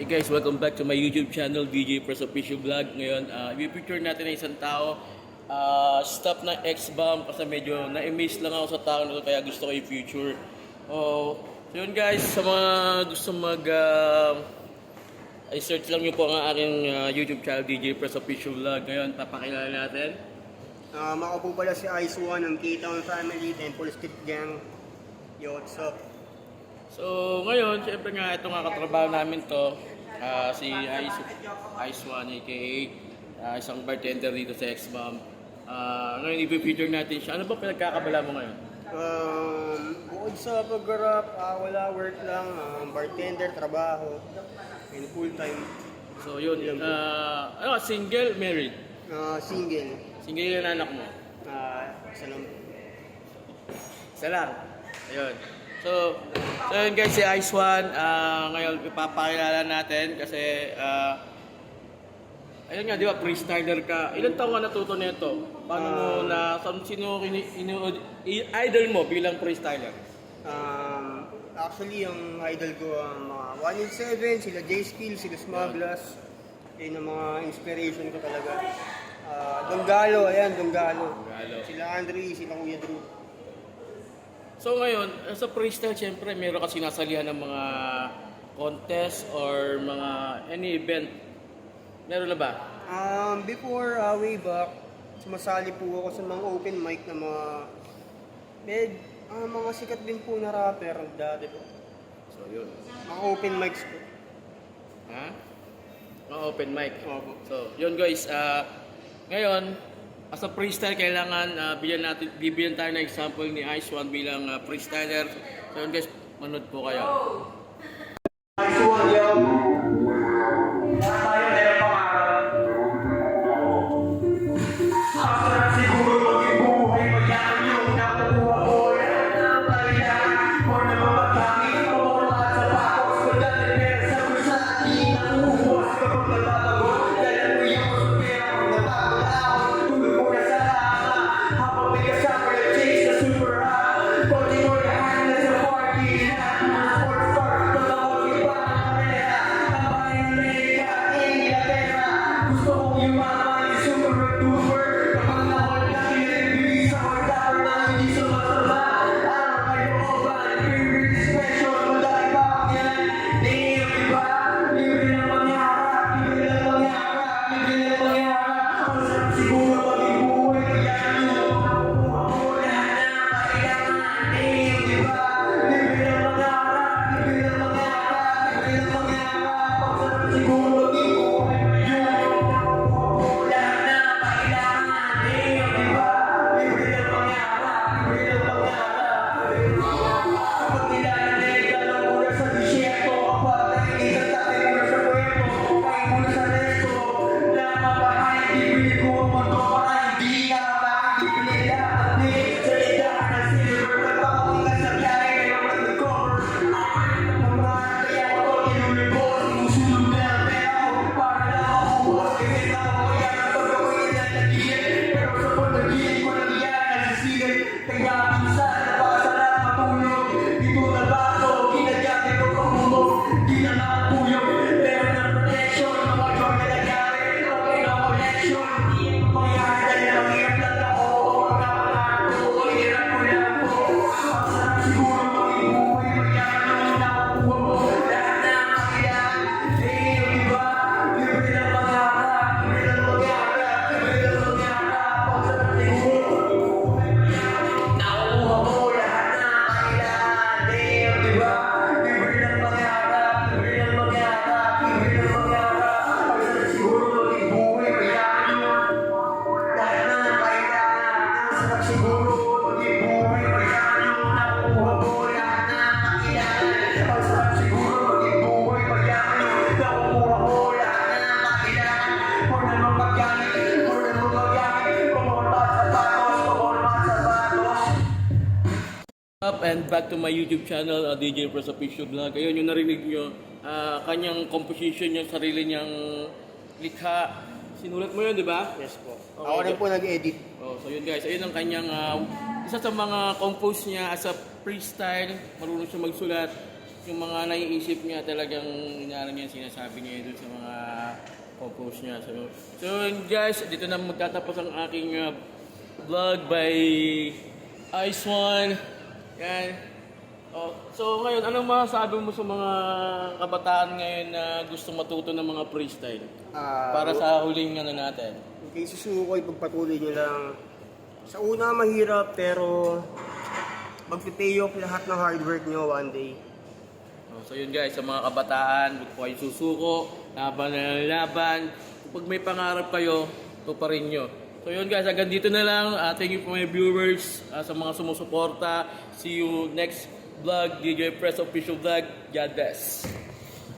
Hey guys, welcome back to my YouTube channel, DJ Press Official Vlog. Ngayon, i-picture natin ng isang tao. Stop na X-Bomb kasi medyo na-amaze lang ako sa tao na to, kaya gusto ko i-feature. So yun guys, sa mga gusto i-search lang nyo po ang aking YouTube channel, DJ Press Official Vlog. Ngayon, papakilala natin. Ako po pala si Ice One ng K-Town Family, Temple Street Gang. Yo, what's up? So ngayon, syempre nga, ito nga katrabaho namin to. Si Ice One, aka isang bartender dito sa X-Bomb. Ngayon, i-feature natin siya. Ano ba pinagkakabala mo ngayon? Bukod sa pag-rap, wala, work lang, bartender, trabaho, and full-time. So yun, single, married? Single. Single yung anak mo? Isa lang. Isa lang. Ayun. So yun guys, si Ice One, ngayon ipapakilala natin kasi ayun nga, di ba, freestyler ka. Ilan taon ka natuto nito? Paano mo sino idol mo bilang freestyler? Actually, yung idol ko, mga 187, sila J-Skill, sila Smaglas. Yun ang mga inspiration ko talaga. Donggalo, ayan, Donggalo. Sila Andre, sila Kuya Drew. So ngayon, sa freestyle, syempre, meron ka sinasalihan ng mga contest or mga any event. Meron na ba? Before, way back, sumasali po ako sa mga open mic na mga sikat din po na rapper dati po. So yun. Mga open mics po. Ha? Mga open mic. Opo. So yun guys, ngayon, as a freestyle, kailangan bibigyan tayo ng example ni Ice One bilang freestyler. So yun guys, manood po kayo. Ice One, yo! And back to my YouTube channel, DJ Press Official Vlog. Ayun yung narinig nyo, kanyang composition, yung sarili niyang likha. Sinulat mo yun, di ba? Yes po. Okay. Ako rin po nag-edit. So yun guys, ayun ang kanyang isa sa mga compose niya as a freestyle. Marunong siya magsulat. yung mga naiisip niya talagang inaano niya, sinasabi niya doon sa mga compose niya. So guys, dito na magtatapos ang aking vlog by Ice One. Yan. Oh, so ngayon, anong masasabi mo sa mga kabataan ngayon na gusto matuto ng mga freestyle? Para sa huling ano natin. Okay, susuko ko ipagpatuloy nyo lang. Sa una mahirap pero magpipay off lahat ng hard work nyo one day. So yun guys, sa mga kabataan, huwag po kayong susuko, laban na laban. Pag may pangarap kayo, tuparin nyo. So yun guys, hanggang dito na lang. Thank you for my viewers, sa mga sumusuporta. See you next vlog, DJ Press Official Vlog. God bless.